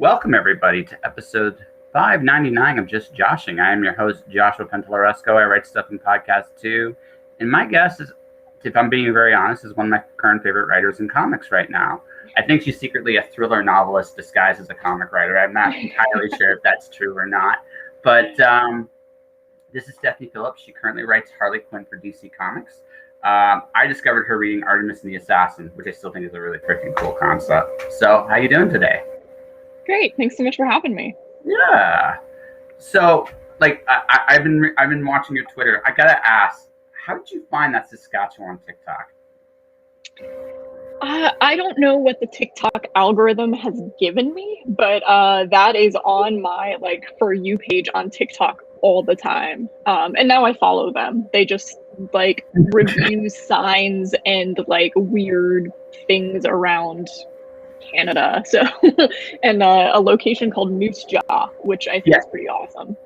Welcome, everybody, to episode 599 of Just Joshing. I am your host, Joshua Pentalaresco. I write stuff in podcasts too. And my guest is, if I'm being very honest, is one of my current favorite writers in comics right now. I think she's secretly a thriller novelist disguised as a comic writer. I'm not entirely sure if that's true or not. But this is Stephanie Phillips. She currently writes Harley Quinn for DC Comics. I discovered her reading Artemis and the Assassin, which I still think is a really freaking cool concept. So how you doing today? Great. Thanks so much for having me. Yeah. So, I've been watching your Twitter. I gotta ask, how did you find that Saskatchewan TikTok? I don't know what the TikTok algorithm has given me, but that is on my For You page on TikTok all the time. And now I follow them. They just review signs and weird things around Canada, so and a location called Moose Jaw, which I think is pretty awesome.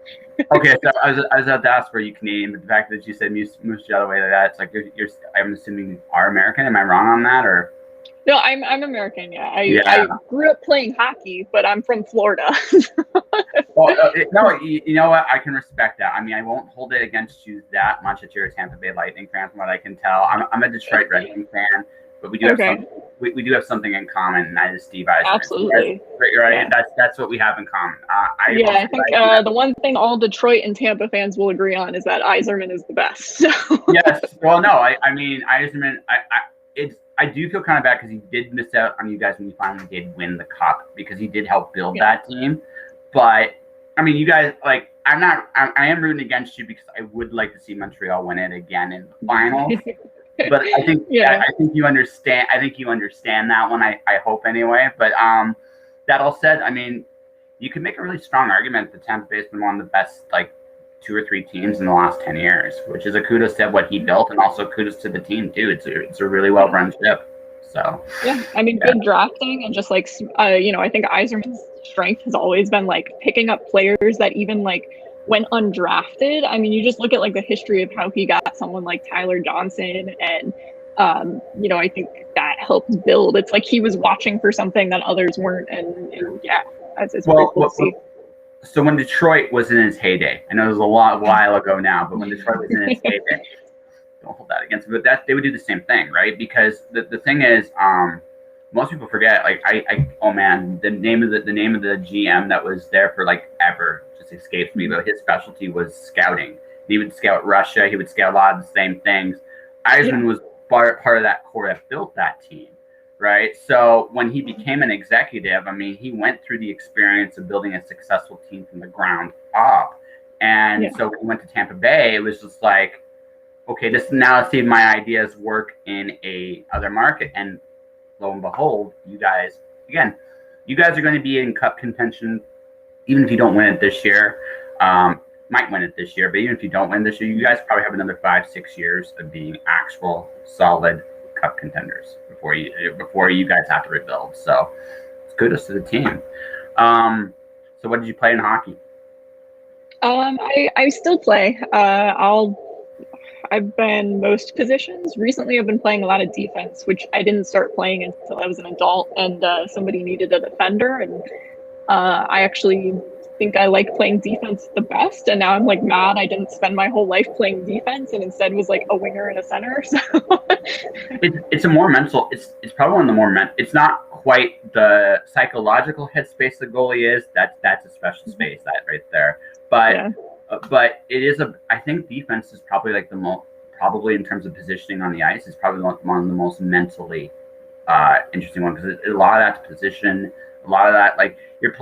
Okay, so I was about to ask, were you Canadian, but the fact that you said Moose Jaw the way that it's you're I'm assuming you are American. Am I wrong on that, or? No, I'm American. Yeah, I grew up playing hockey, but I'm from Florida. Well, no, you know what? I can respect that. I mean, I won't hold it against you that much that you're a Tampa Bay Lightning fan, from what I can tell. I'm a Detroit Red Wing fan. But we do have we do have something in common, and that is Steve Yzerman. Absolutely, right. Yeah. That's what we have in common. I think the one thing all Detroit and Tampa fans will agree on is that Yzerman is the best. So. Yes. Well, no, I mean Yzerman. I do feel kind of bad because he did miss out on you guys when you finally did win the cup, because he did help build that team. But I mean, you guys I am rooting against you because I would like to see Montreal win it again in the finals. But I think I think you understand. I think you understand that one. I hope anyway. But that all said, I mean, you can make a really strong argument that Tampa Bay has been one of the best 2 or 3 teams in the last 10 years, which is a kudos to what he built, and also kudos to the team too. It's a really well run ship. So I mean, good drafting, and just I think Yzerman's strength has always been picking up players that even went undrafted. I mean, you just look at the history of how he got someone like Tyler Johnson, and I think that helped build. It's he was watching for something that others weren't, and it's pretty cool to see. So when Detroit was in its heyday, I know it was a while ago now, but when Detroit was in its heyday, don't hold that against me, but they would do the same thing, right? Because the thing is, most people forget. The name of the GM that was there for ever escapes me, but his specialty was scouting. He would scout Russia. He would scout a lot of the same things. Yzerman was part of that core that built that team, right? So when he became an executive, I mean, he went through the experience of building a successful team from the ground up. And so when he went to Tampa Bay, it was just okay, this now let's see if my ideas work in a other market. And lo and behold, you guys are going to be in cup contention. Even if you don't win it this year, might win it this year, but even if you don't win this year, you guys probably have another 5-6 years of being actual solid cup contenders before you guys have to rebuild. So it's kudos to the team. So what did you play in hockey? I still play. I've been most positions. Recently, I've been playing a lot of defense, which I didn't start playing until I was an adult, and somebody needed a defender, and I actually think I like playing defense the best, and now I'm mad I didn't spend my whole life playing defense and instead was a winger and a center. So it's a more mental. It's probably one of the more it's not quite the psychological headspace the goalie is. That's a special space that right there. But it is I think defense is probably the most, probably in terms of positioning on the ice, is probably one of the most mentally interesting ones, because a lot of that's position. A lot of that, you're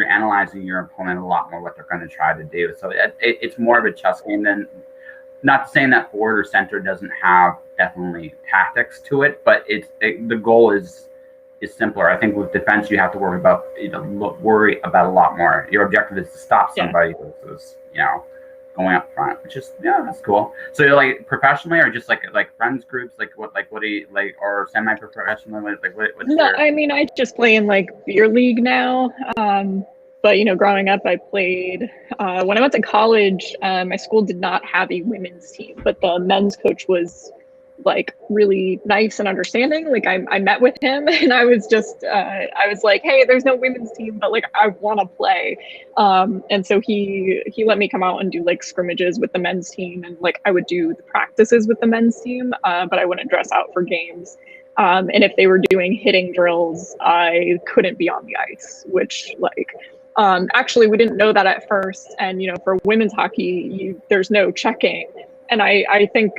analyzing your opponent a lot more, what they're going to try to do. So it's more of a chess game than, not saying that forward or center doesn't have definitely tactics to it, but the goal is simpler. I think with defense, you have to worry about a lot more. Your objective is to stop somebody versus going up front, which is that's cool. So you're professionally, or just friends groups, what do you or semi-professionally, what's no, I mean, I just play in beer league now. But growing up, I played when I went to college. My school did not have a women's team, but the men's coach was like really nice and understanding. Like I met with him and I was just I was like, hey, there's no women's team, but like I want to play. And so he let me come out and do like scrimmages with the men's team, and like I would do the practices with the men's team, but I wouldn't dress out for games. And if they were doing hitting drills, I couldn't be on the ice, which like actually we didn't know that at first. And for women's hockey, there's no checking. And I think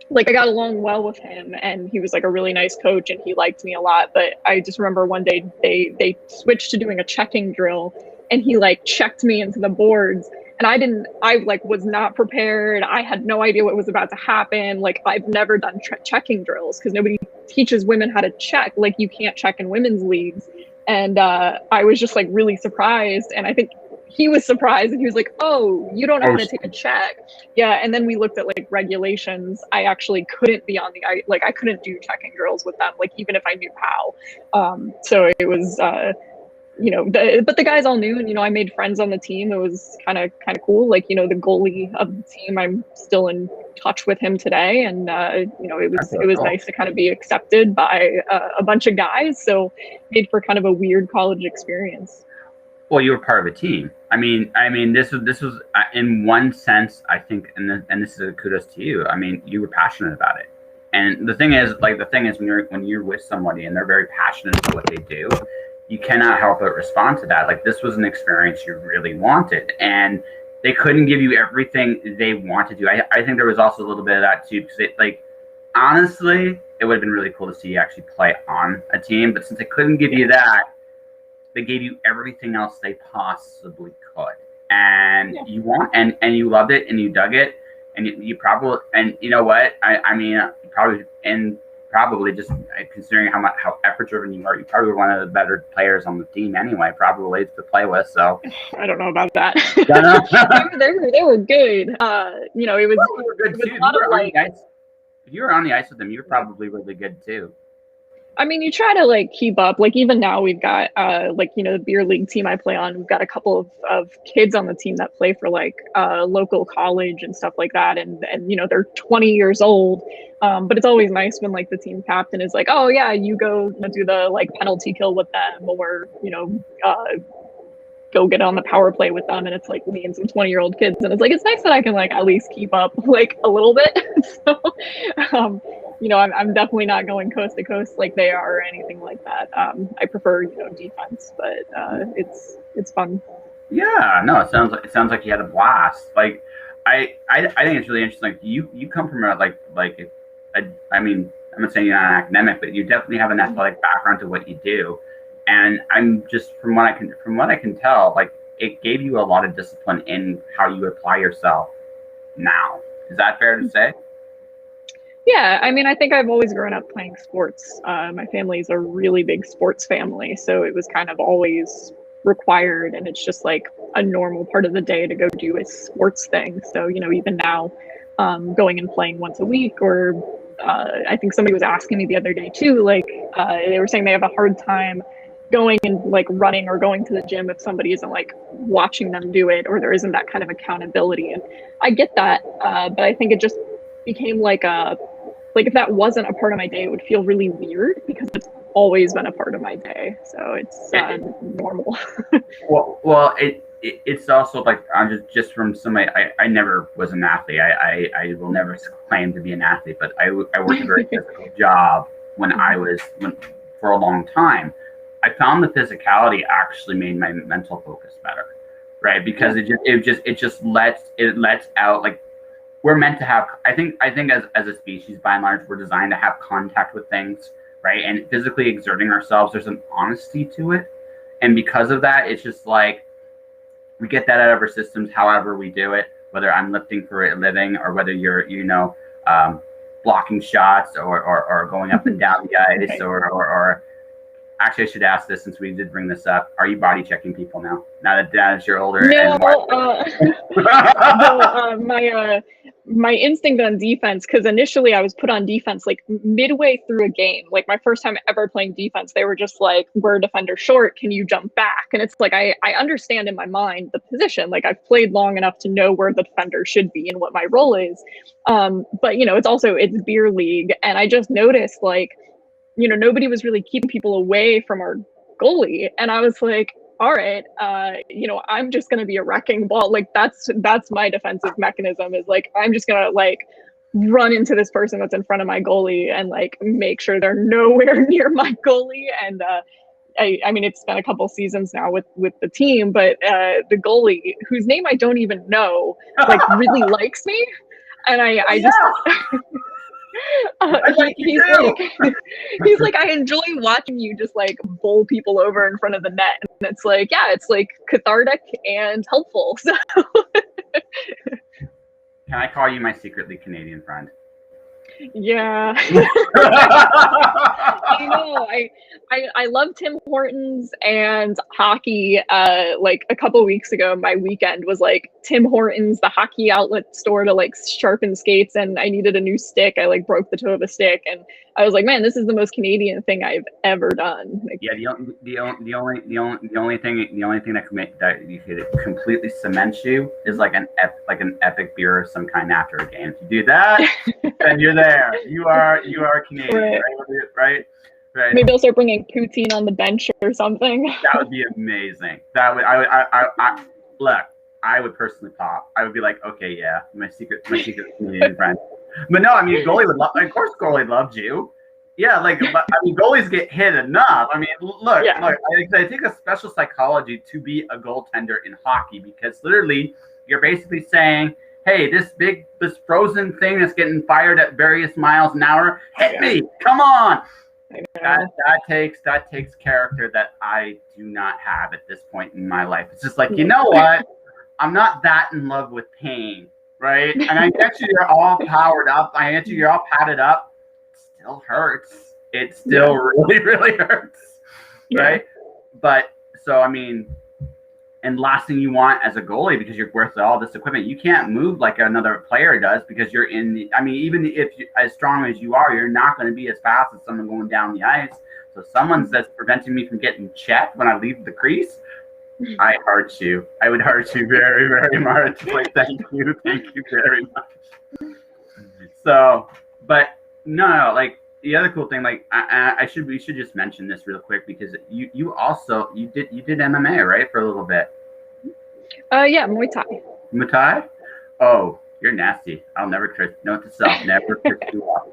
like I got along well with him, and he was like a really nice coach, and he liked me a lot. But I just remember one day they switched to doing a checking drill, and he like checked me into the boards, and I like was not prepared. I had no idea what was about to happen. Like I've never done checking drills because nobody teaches women how to check. Like you can't check in women's leagues. And I was just like really surprised, and I think he was surprised, and he was like, oh, you don't know how to take a check. Yeah. And then we looked at like regulations. I actually couldn't be on the ice. Like I couldn't do checking drills with them, like even if I knew how. So it was but the guys all knew, and I made friends on the team. It was kind of cool. Like the goalie of the team, I'm still in touch with him today, and it was nice to kind of be accepted by a bunch of guys. So made for kind of a weird college experience. Well, you were part of a team. I mean, this was in one sense, I think, and this is a kudos to you. I mean, you were passionate about it, and the thing is when you're with somebody and they're very passionate about what they do, you cannot help but respond to that. Like this was an experience you really wanted, and they couldn't give you everything they wanted to. I think there was also a little bit of that too, because honestly, it would have been really cool to see you actually play on a team, but since they couldn't give you that, they gave you everything else they possibly could, and you loved it, and you dug it, and you probably, and you know what? I mean, probably just considering how effort driven you are, you probably were one of the better players on the team anyway, probably to play with. So I don't know about that. they were good. It was. Well, we were good too. If you were on the ice with them, you were probably really good too. I mean, you try to like keep up. Like even now, we've got the beer league team I play on. We've got a couple of kids on the team that play for like local college and stuff like that, and they're 20 years old. But it's always nice when like the team captain is like, oh yeah, you go do the like penalty kill with them, or go get on the power play with them, and it's like me and some 20-year-old kids, and it's like it's nice that I can like at least keep up like a little bit. So I'm definitely not going coast to coast like they are or anything like that. I prefer defense, but it's fun. Yeah, no, it sounds like you had a blast. Like I think it's really interesting. Like you come from I mean, I'm not saying you're not an academic, but you definitely have an athletic background to what you do. And I'm just from what I can tell, like it gave you a lot of discipline in how you apply yourself now. Is that fair to say? Yeah, I mean, I think I've always grown up playing sports. My family's a really big sports family, so it was kind of always required, and it's just like a normal part of the day to go do a sports thing. So even now, going and playing once a week, or I think somebody was asking me the other day too, like they were saying they have a hard time going and like running or going to the gym if somebody isn't like watching them do it, or there isn't that kind of accountability. And I get that, but I think it just became like if that wasn't a part of my day, it would feel really weird because it's always been a part of my day. So it's normal. well, it's also like I'm just from somebody. I never was an athlete. I will never claim to be an athlete, but I worked a very physical job for a long time. I found the physicality actually made my mental focus better, right? Because it just lets out, like, we're meant to have, I think as a species, by and large, we're designed to have contact with things, right? And physically exerting ourselves, there's an honesty to it. And because of that, it's just like, we get that out of our systems, however we do it, whether I'm lifting for a living or whether you're, blocking shots or going up and down the ice, okay. or actually, I should ask this since we did bring this up. Are you body checking people now? Now that you're older? No, my instinct on defense, because initially I was put on defense like midway through a game. Like my first time ever playing defense, they were just like, we're a defender short, can you jump back? And it's like I understand in my mind the position. Like I've played long enough to know where the defender should be and what my role is. But it's beer league, and I just noticed like, nobody was really keeping people away from our goalie. And I was like, all right, I'm just going to be a wrecking ball. Like that's my defensive mechanism, is like, I'm just going to like run into this person that's in front of my goalie and like make sure they're nowhere near my goalie. And I mean, it's been a couple seasons now with the team, but the goalie, whose name I don't even know, like really likes me. And I just he's like, I enjoy watching you just like bowl people over in front of the net. And it's like, yeah, it's like cathartic and helpful. So can I call you my secretly Canadian friend? Yeah. I know. I love Tim Hortons and hockey. Like a couple weeks ago, my weekend was like Tim Hortons, the hockey outlet store, to like sharpen skates, and I needed a new stick. I like broke the toe of a stick, and I was like, man, this is the most Canadian thing I've ever done. Like, yeah, the only thing that you could completely cement you is like an epic beer of some kind after a game. If you do that, then you're there. You are Canadian, right? Right. Maybe I'll start bringing poutine on the bench or something. That would be amazing. That would look. I would personally pop. I would be like, okay, yeah, my secret Canadian friend. But no, I mean, goalie would love. Of course, goalie loved you. Yeah, like I mean, goalies get hit enough. I mean, look. I think a special psychology to be a goaltender in hockey, because literally you're basically saying, hey, this frozen thing that's getting fired at various miles an hour, hit me, come on. That takes character that I do not have at this point in my life. It's just like, you know what? I'm not that in love with pain, right? And I get you, you're all powered up. I get you, you're all padded up. It still hurts. It still really, really hurts, right? But so, I mean, and last thing you want as a goalie, because you're worth all this equipment, you can't move like another player does, because you're in the, I mean, even if you, as strong as you are, you're not going to be as fast as someone going down the ice. So someone's that's preventing me from getting checked when I leave the crease, I hurt you. I would hurt you very, very much. Like, thank you very much. So, but no, like the other cool thing, like we should just mention this real quick, because you did MMA, right, for a little bit. Yeah, Muay Thai. Muay Thai? Oh, you're nasty. I'll never note to self, never trip you up.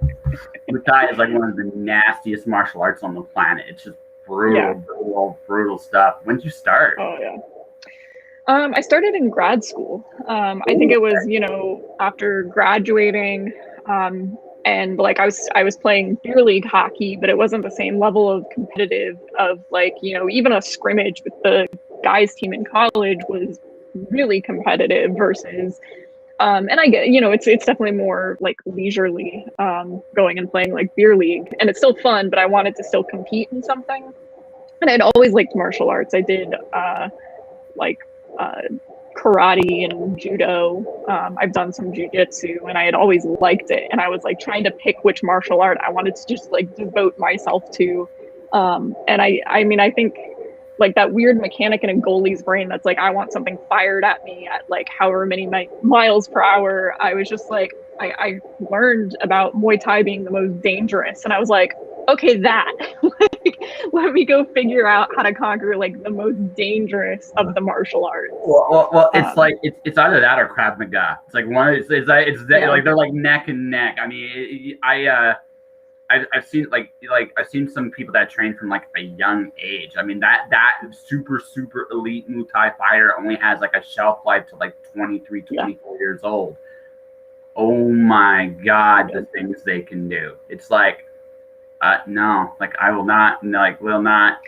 Muay Thai is like one of the nastiest martial arts on the planet. It's just brutal stuff. When did you start? Oh yeah. I started in grad school. I think it was, after graduating, and like I was playing beer league hockey, but it wasn't the same level of competitive of like, even a scrimmage with the guys team in college was really competitive versus, and I get, it's definitely more like leisurely, going and playing like beer league, and it's still fun, but I wanted to still compete in something. And I'd always liked martial arts. I did, karate and judo. I've done some jujitsu, and I had always liked it. And I was like trying to pick which martial art I wanted to just like devote myself to. And I mean, I think like that weird mechanic in a goalie's brain that's like, I want something fired at me at like however many miles per hour. I was just like, I learned about Muay Thai being the most dangerous, and I was like, okay, that like, let me go figure out how to conquer like the most dangerous of the martial arts. Well, it's like it's either that or Krav Maga. It's like one. It's like they're like neck and neck. I mean, I've seen I've seen some people that train from like a young age. I mean, that super elite Muay Thai fighter only has like a shelf life to like 23, 24 years old. Oh my God, the things they can do. It's like, no, like I will not, will not.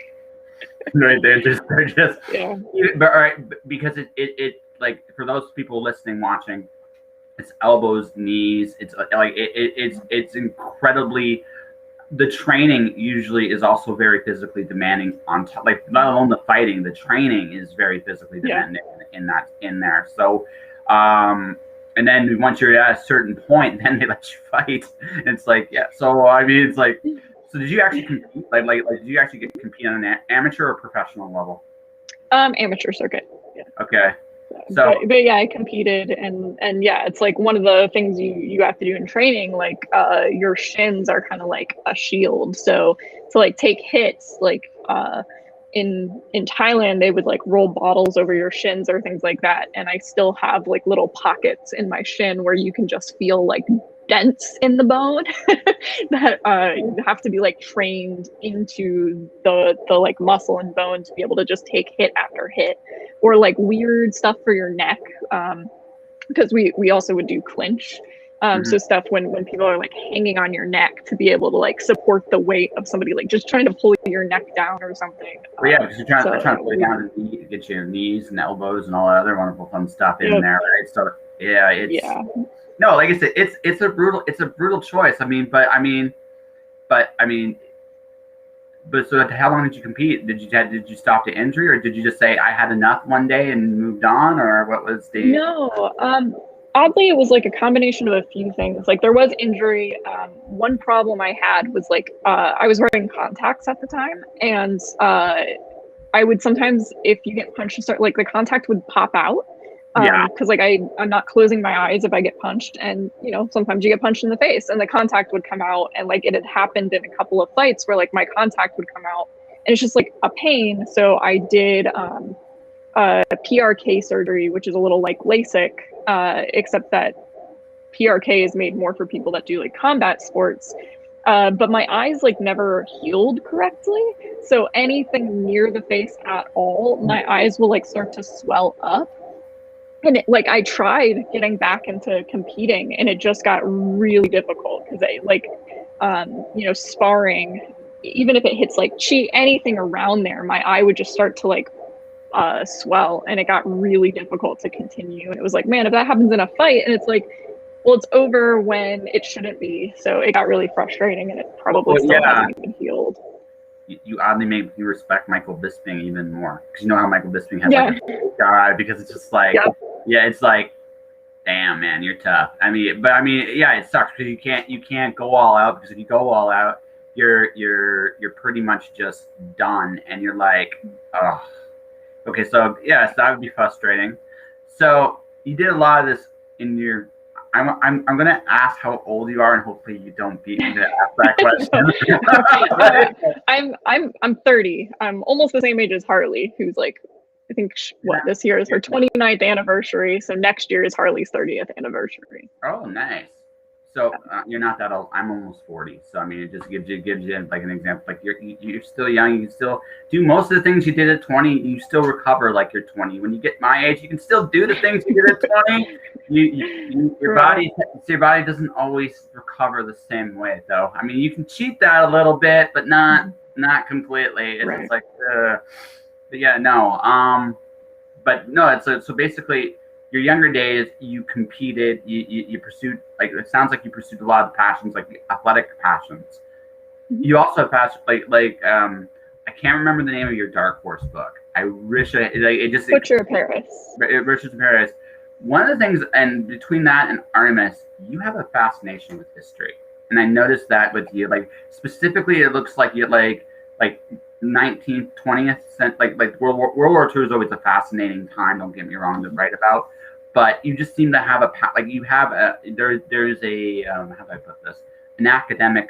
Right, they're just But all right, because it like for those people listening, watching, it's elbows, knees. It's like it's incredibly. The training usually is also very physically demanding on top. Like not alone the fighting, the training is very physically demanding in there. So, And then once you're at a certain point, then they let you fight. And it's like, yeah. So I mean, it's like, so did you actually compete? Like did you actually get to compete on an amateur or professional level? Amateur circuit. Yeah. Okay. So, but yeah, I competed, and yeah, it's like one of the things you have to do in training. Like, your shins are kind of like a shield. So to like take hits, like in Thailand, they would like roll bottles over your shins or things like that. And I still have like little pockets in my shin where you can just feel like dents in the bone that you have to be like trained into the like muscle and bone to be able to just take hit after hit, or like weird stuff for your neck, because we also would do clinch. So stuff when people are like hanging on your neck to be able to like support the weight of somebody like just trying to pull your neck down or something. Yeah, because you're trying to pull it down to get your knees and elbows and all that other wonderful fun stuff in there, right? So yeah, no, like I said, it's a brutal choice. But so how long did you compete? Did you stop to injury, or did you just say I had enough one day and moved on, or what was the? No, oddly, it was like a combination of a few things. Like there was injury. One problem I had was like I was wearing contacts at the time, and I would sometimes, if you get punched, start like the contact would pop out. Because like I'm not closing my eyes if I get punched, and you know sometimes you get punched in the face and the contact would come out, and like it had happened in a couple of fights where like my contact would come out and it's just like a pain. So I did PRK surgery, which is a little like LASIK, except that PRK is made more for people that do like combat sports. But my eyes like never healed correctly. So anything near the face at all, my eyes will like start to swell up. And like I tried getting back into competing, and it just got really difficult because I like, sparring, even if it hits like chi, anything around there, my eye would just start to like swell, and it got really difficult to continue. And it was like, man, if that happens in a fight, and it's like, well, it's over when it shouldn't be. So it got really frustrating, and it probably still hasn't even healed. You oddly make me respect Michael Bisping even more, because you know how Michael Bisping has like a guy, because it's just like, it's like, damn man, you're tough. It sucks because you can't go all out, because if you go all out, you're pretty much just done, and you're like, oh, okay, so yes, that would be frustrating. So you did a lot of this in your. I'm gonna ask how old you are, and hopefully you don't beat me to ask that question. I'm 30. I'm almost the same age as Harley, who's like, I think this year is her 29th anniversary. So next year is Harley's 30th anniversary. Oh, nice. So you're not that old. I'm almost 40. So I mean, it just gives you like an example. Like you're still young. You can still do most of the things you did at 20. You still recover like you're 20. When you get my age, you can still do the things you did at 20. Your body doesn't always recover the same way, though. I mean, you can cheat that a little bit, but not completely. It's just like, but yeah, no. But no. It's so basically. Your younger days, you competed, you pursued, like, it sounds like you pursued a lot of passions, like the athletic passions. You also have passion, I can't remember the name of your Dark Horse book. I wish Butcher of Paris. Butcher of Paris. One of the things, and between that and Artemis, you have a fascination with history. And I noticed that with you, like, specifically, it looks like you like 19th, 20th century, like World War II is always a fascinating time. Don't get me wrong to write about, but you just seem to have there's a how do I put this? An academic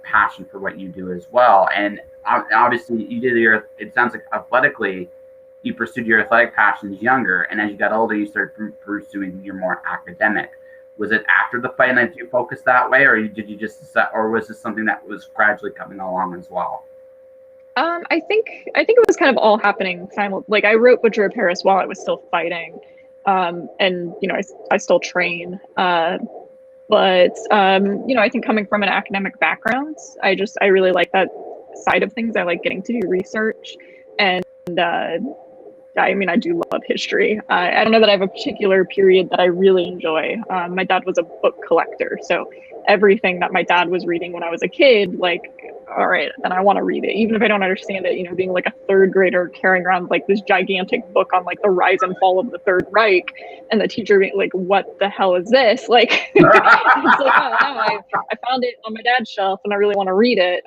passion for what you do as well. And obviously, you did it sounds like athletically, you pursued your athletic passions younger, and as you got older, you started pursuing your more academic. Was it after the fight that you focused that way, or or was this something that was gradually coming along as well? I think it was kind of all happening like I wrote Butcher of Paris while I was still fighting, and I still train. But I think coming from an academic background, I really like that side of things. I like getting to do research, and I mean, I do love history. I don't know that I have a particular period that I really enjoy. My dad was a book collector, so everything that my dad was reading when I was a kid, like, all right, then I want to read it, even if I don't understand it. You know, being like a third grader carrying around like this gigantic book on like the rise and fall of the Third Reich, and the teacher being like, "What the hell is this?" Like, it's like, oh no, I found it on my dad's shelf, and I really want to read it.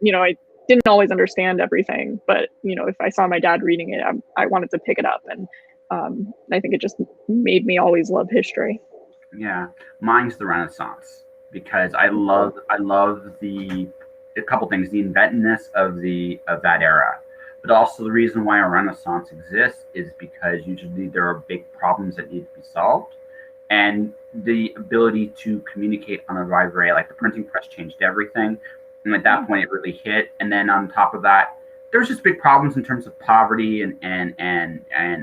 You know, I didn't always understand everything, but you know, if I saw my dad reading it, I wanted to pick it up, and I think it just made me always love history. Yeah, mine's the Renaissance because I love the a couple things, the inventiveness of that era, but also the reason why a Renaissance exists is because usually there are big problems that need to be solved, and the ability to communicate on a wide array, like the printing press changed everything. And at that point, it really hit. And then on top of that, there's just big problems in terms of poverty and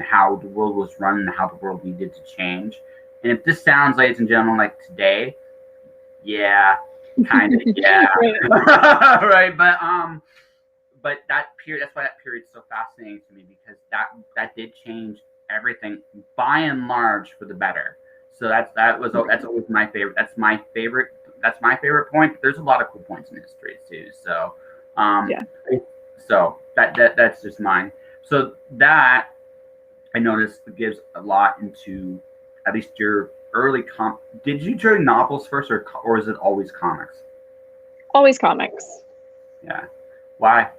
how the world was run and how the world needed to change. And if this sounds, ladies and gentlemen, like today, yeah, kind of, yeah, right. But that period, that's why that period is so fascinating to me, because that did change everything by and large for the better. So that's always my favorite. That's my favorite point. But there's a lot of cool points in history too. So Yeah. So that's just mine. So that I noticed gives a lot into at least your early Did you join novels first, or is it always comics? Always comics. Yeah. Why?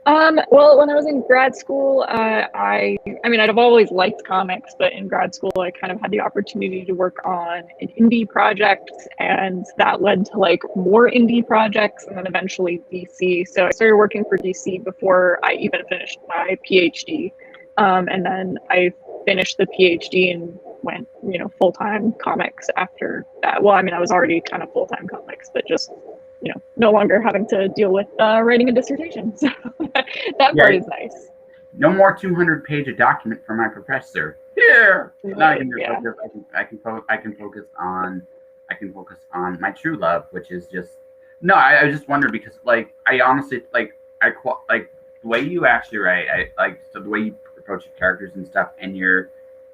Well, when I was in grad school, I mean, I've always liked comics, but in grad school, I kind of had the opportunity to work on an indie project, and that led to like more indie projects, and then eventually DC. So I started working for DC before I even finished my PhD, and then I finished the PhD and went, you know, full-time comics after that. Well, I mean, I was already kind of full-time comics, but just, you know, no longer having to deal with writing a dissertation. So that part is nice. No more 200-page document for my professor. Here, Right, I can focus on my true love, which is just no. I just wonder because like I honestly like the way you actually write. So the way you approach your characters and stuff, and your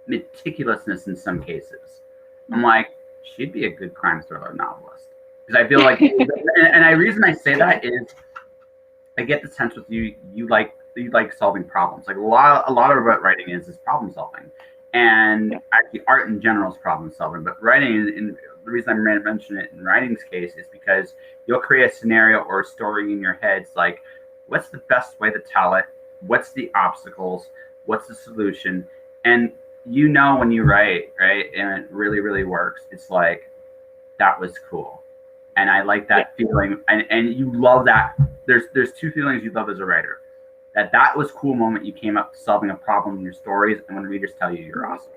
meticulousness in some cases. I'm like, she'd be a good crime thriller novelist. Because I feel like, and the reason I say that is, I get the sense with you like solving problems. Like a lot of what writing is problem solving, and actually art in general is problem solving. But writing, in the reason I mention it in writing's case is because you'll create a scenario or a story in your head. It's like, what's the best way to tell it? What's the obstacles? What's the solution? And you know when you write, right, and it really, really works. It's like, that was cool. And I like that feeling, and you love that. There's two feelings you love as a writer. That was cool moment you came up solving a problem in your stories, and when readers tell you you're awesome,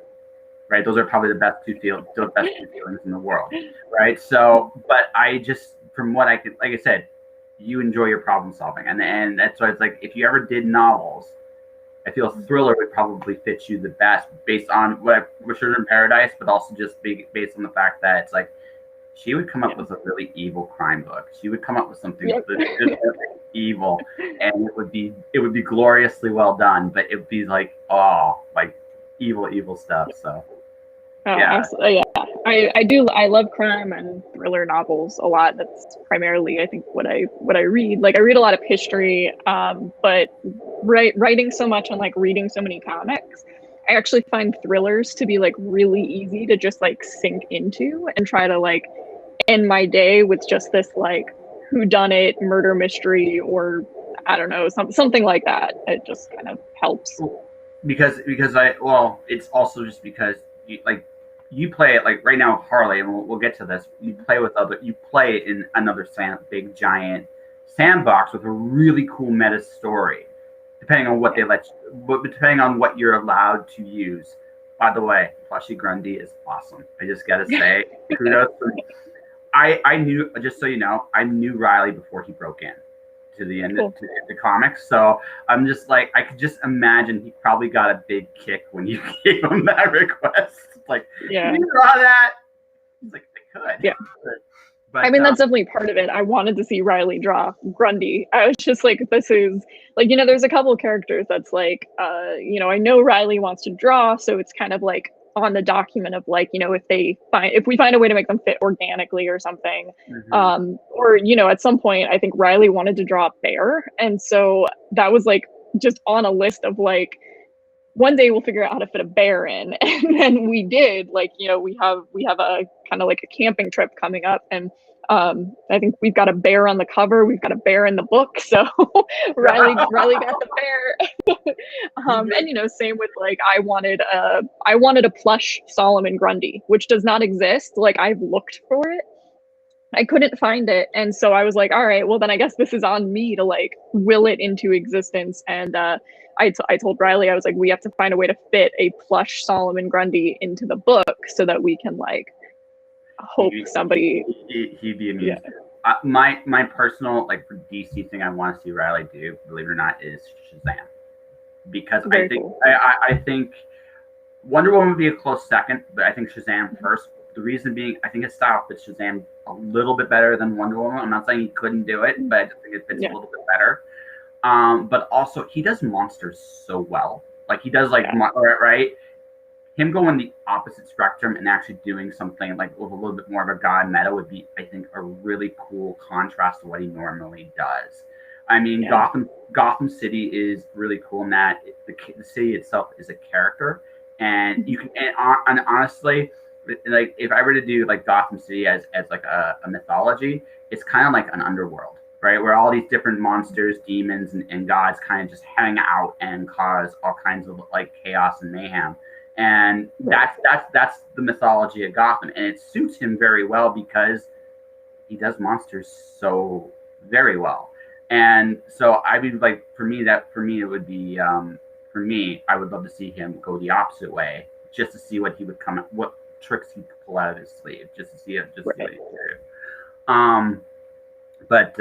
right? Those are probably the best two feelings in the world, right? So, but I just, from what I could, like I said, you enjoy your problem solving, and that's why it's like, if you ever did novels, I feel thriller would probably fit you the best based on what Richard in Paradise, but also just based on the fact that it's like, she would come up with a really evil crime book. She would come up with something just evil, and it would be gloriously well done, but it would be like, like evil stuff. So absolutely, yeah. I love crime and thriller novels a lot. That's primarily, I think, what I read. Like, I read a lot of history, but writing so much and like reading so many comics, I actually find thrillers to be like really easy to just like sink into and try to like end my day with just this like whodunit murder mystery, or I don't know, something like that. It just kind of helps. Because it's also just because you play it like right now with Harley, and we'll get to this. You play in another big giant sandbox with a really cool meta story, depending on what depending on what you're allowed to use. By the way, Plushy Grundy is awesome. I just gotta say, kudos. I knew, just so you know, I knew Riley before he broke in to the end of the comics. So I'm just like, I could just imagine he probably got a big kick when you gave him that request. Like, can you draw that? He's like, I could. Yeah. I But mean, that's definitely part of it. I wanted to see Riley draw Grundy. I was just like, this is like, there's a couple of characters that's like, I know Riley wants to draw, so it's kind of like on the document of like, if we find a way to make them fit organically or something. Or, at some point I think Riley wanted to draw a bear. And so that was like just on a list of like, one day we'll figure out how to fit a bear in. And then we did, like, we have a kind of like a camping trip coming up, and I think we've got a bear on the cover, we've got a bear in the book, so Riley got the bear. And same with like, I wanted a plush Solomon Grundy, which does not exist. Like, I've looked for it, I couldn't find it, and so I was like, all right, well then I guess this is on me to like will it into existence. And I told Riley, I was like, we have to find a way to fit a plush Solomon Grundy into the book so that we can like hope somebody. He'd be amused. Yeah. My personal like for DC thing I want to see Riley do, believe it or not, is Shazam, because I think Wonder Woman would be a close second, but I think Shazam first. The reason being, I think his style fits Shazam a little bit better than Wonder Woman. I'm not saying he couldn't do it, but I just think it fits a little bit better. But also, he does monsters so well. Like, he does, like, right? Him going the opposite spectrum and actually doing something, like, with a little bit more of a god meta would be, I think, a really cool contrast to what he normally does. I mean, Gotham City is really cool in that the city itself is a character. And you can, and honestly, like, if I were to do like Gotham City as like a mythology, it's kind of like an underworld, right? Where all these different monsters, demons, and gods kind of just hang out and cause all kinds of like chaos and mayhem. And that's the mythology of Gotham, and it suits him very well because he does monsters so very well. And so I mean, like, for me it would be I would love to see him go the opposite way, just to see what he would what tricks he could pull out of his sleeve, just to see it, see what he could do. But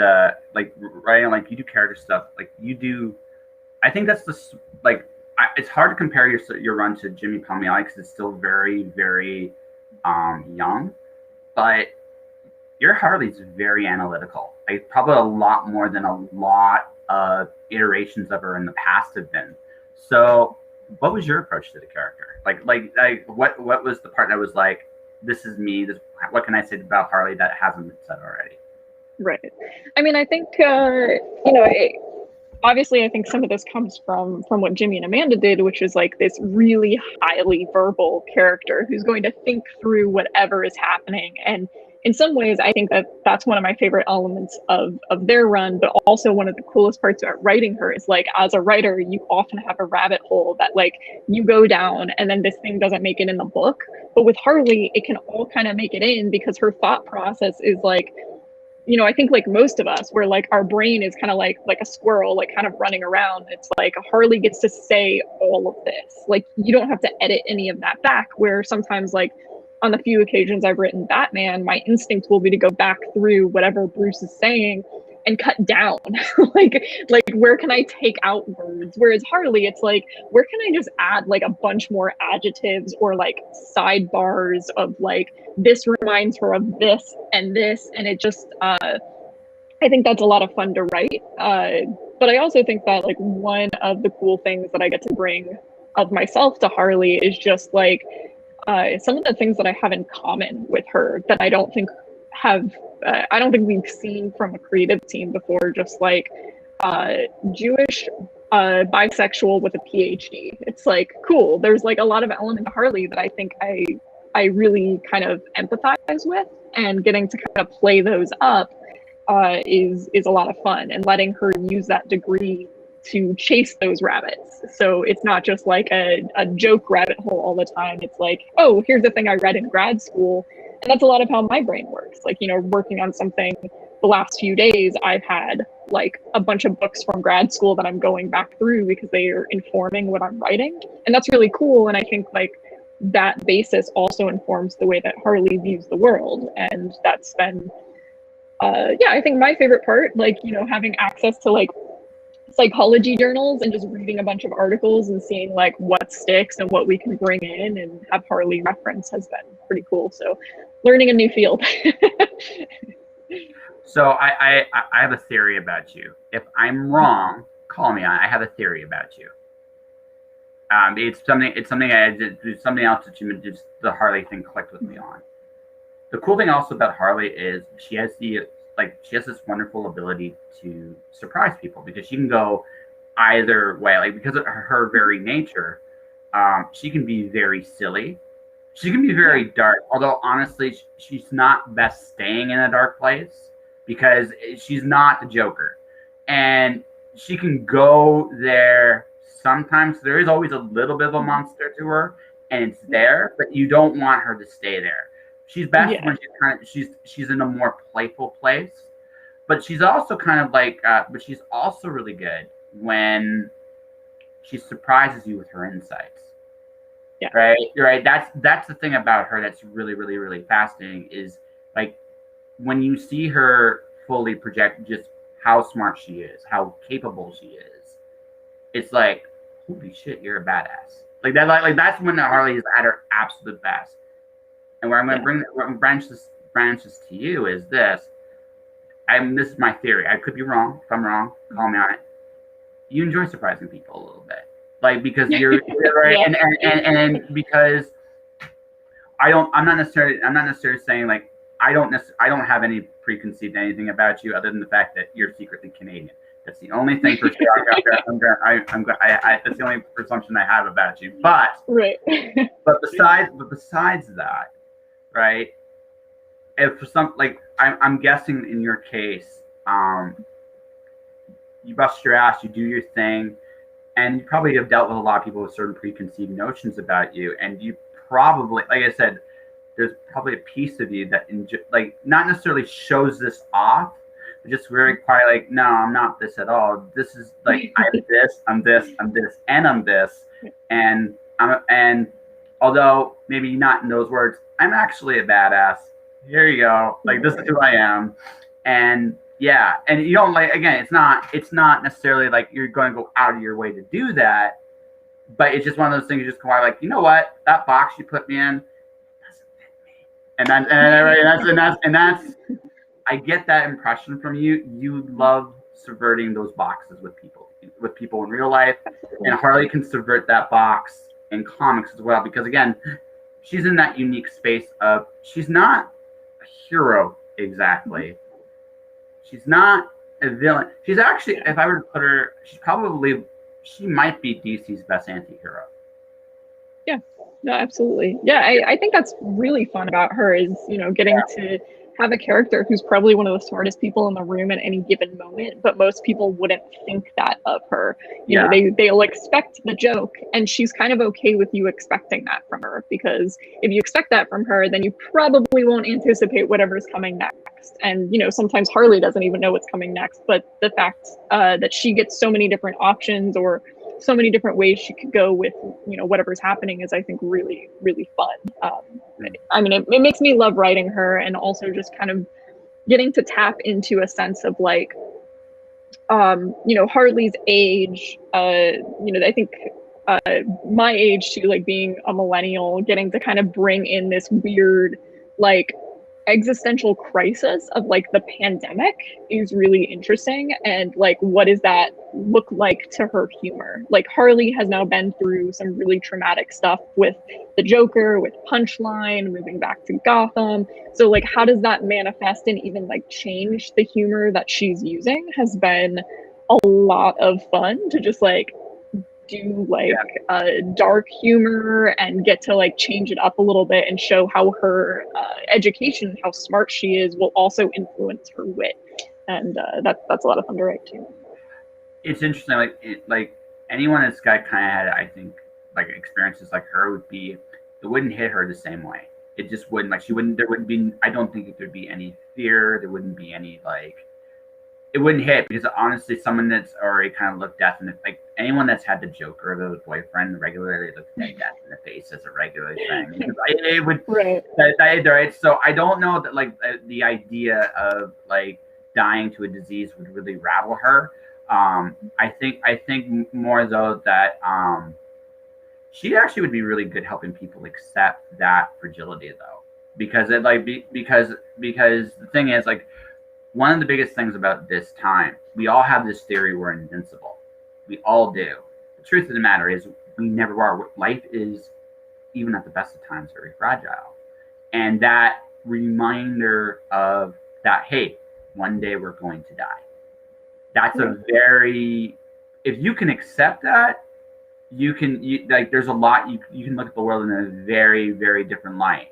like, Ryan, like, you do character stuff, like you do. I think that's it's hard to compare your run to Jimmy Palmiotti because it's still very, very young, but your Harley's very analytical. Like, probably a lot more than a lot of iterations of her in the past have been. So, what was your approach to the character? Like what was the part that was like, this is me? What can I say about Harley that hasn't been said already? Right. I mean, I think obviously, I think some of this comes from what Jimmy and Amanda did, which is like this really highly verbal character who's going to think through whatever is happening. And in some ways, I think that that's one of my favorite elements of their run, but also one of the coolest parts about writing her is like, as a writer, you often have a rabbit hole that like you go down and then this thing doesn't make it in the book. But with Harley, it can all kind of make it in because her thought process is like, I think like most of us, where like our brain is kind of like a squirrel, like kind of running around. It's like Harley gets to say all of this. Like, you don't have to edit any of that back, where sometimes like on the few occasions I've written Batman, my instinct will be to go back through whatever Bruce is saying and cut down. like where can I take out words? Whereas Harley, it's like, where can I just add like a bunch more adjectives or like sidebars of like, this reminds her of this, and it just I think that's a lot of fun to write. But I also think that like one of the cool things that I get to bring of myself to Harley is just like some of the things that I have in common with her that I don't think we've seen from a creative team before. Just like Jewish, bisexual with a PhD. It's like, cool. There's like a lot of element to Harley that I think I really kind of empathize with, and getting to kind of play those up is a lot of fun, and letting her use that degree to chase those rabbits. So it's not just like a joke rabbit hole all the time. It's like, oh, here's the thing I read in grad school. And that's a lot of how my brain works. Like, working on something the last few days, I've had like a bunch of books from grad school that I'm going back through because they are informing what I'm writing. And that's really cool. And I think like that basis also informs the way that Harley views the world. And that's been, I think my favorite part, like, having access to like psychology journals and just reading a bunch of articles and seeing like what sticks and what we can bring in and have Harley reference has been pretty cool. So learning a new field. So I have a theory about you. If I'm wrong, call me on it. I have a theory about you. It's something I did. There's something else that you just the Harley thing clicked with me on. The cool thing also about Harley is she has this wonderful ability to surprise people because she can go either way. Like because of her very nature, she can be very silly. She can be very dark. Although honestly, she's not best staying in a dark place because she's not the Joker, and she can go there. Sometimes there is always a little bit of a monster to her, and it's there, but you don't want her to stay there. She's best when she's in a more playful place, but she's also kind of like, but she's also really good when she surprises you with her insights. Yeah. Right. You're right. That's the thing about her that's really, really, really fascinating is like when you see her fully project just how smart she is, how capable she is. It's like, holy shit, you're a badass. Like that. Like that's when Harley is at her absolute best. And where I'm going to branch this to you is this. This is my theory. I could be wrong. If I'm wrong, call me on it. You enjoy surprising people a little bit, like because you're right, and because I'm not necessarily saying like I don't have any preconceived anything about you other than the fact that you're secretly Canadian. That's the only thing for sure. That's the only presumption I have about you. But but besides that, right? If for some like I'm guessing in your case, you bust your ass, you do your thing, and you probably have dealt with a lot of people with certain preconceived notions about you, and you probably, like I said, there's probably a piece of you that like not necessarily shows this off, but just very quiet, like, no, I'm not this at all. This is like I'm this, I'm this, I'm this, and I'm this, and although maybe not in those words, I'm actually a badass. Here you go. Like this is who I am, and yeah, and you don't like again. It's not necessarily like you're going to go out of your way to do that, but it's just one of those things. You just go out like, you know what, that box you put me in doesn't fit me, and that's. I get that impression from you. You love subverting those boxes with people in real life, and Harley can subvert that box in comics as well because again, she's in that unique space of she's not a hero exactly. She's not a villain. She's actually, if I were to put her, she might be DC's best anti-hero. Yeah, no, absolutely. Yeah, I think that's really fun about her is, getting to have a character who's probably one of the smartest people in the room at any given moment, but most people wouldn't think that of her. You know, they'll expect the joke, and she's kind of okay with you expecting that from her, because if you expect that from her, then you probably won't anticipate whatever's coming next. And, sometimes Harley doesn't even know what's coming next, but the fact that she gets so many different options or so many different ways she could go with, whatever's happening is, I think, really, really fun. I mean, it makes me love writing her, and also just kind of getting to tap into a sense of like, Harley's age, I think my age too, like being a millennial, getting to kind of bring in this weird, like, existential crisis of like the pandemic is really interesting. And like, what does that look like to her humor? Like Harley has now been through some really traumatic stuff with the Joker, with Punchline, moving back to Gotham. So like, how does that manifest and even like change the humor that she's using has been a lot of fun to just like do like dark humor and get to like change it up a little bit and show how her education, how smart she is, will also influence her wit. And that's a lot of fun to write too. It's interesting, like anyone that's got kind of had, I think, like experiences like her it wouldn't hit her the same way. It just wouldn't, like there wouldn't be, I don't think there'd be any fear, there wouldn't be any like, it wouldn't hit, because honestly, someone that's already kind of looked death in the, like anyone that's had the Joker or the boyfriend regularly look death in the face as a regular thing. It would right. So I don't know that like the idea of like dying to a disease would really rattle her. I think more though that she actually would be really good helping people accept that fragility though, because it like because the thing is like, one of the biggest things about this time, we all have this theory we're invincible. We all do. The truth of the matter is we never are. Life is, even at the best of times, very fragile. And that reminder of that, hey, one day we're going to die. That's a very, if you can accept that, there's a lot, you can look at the world in a very, very different light.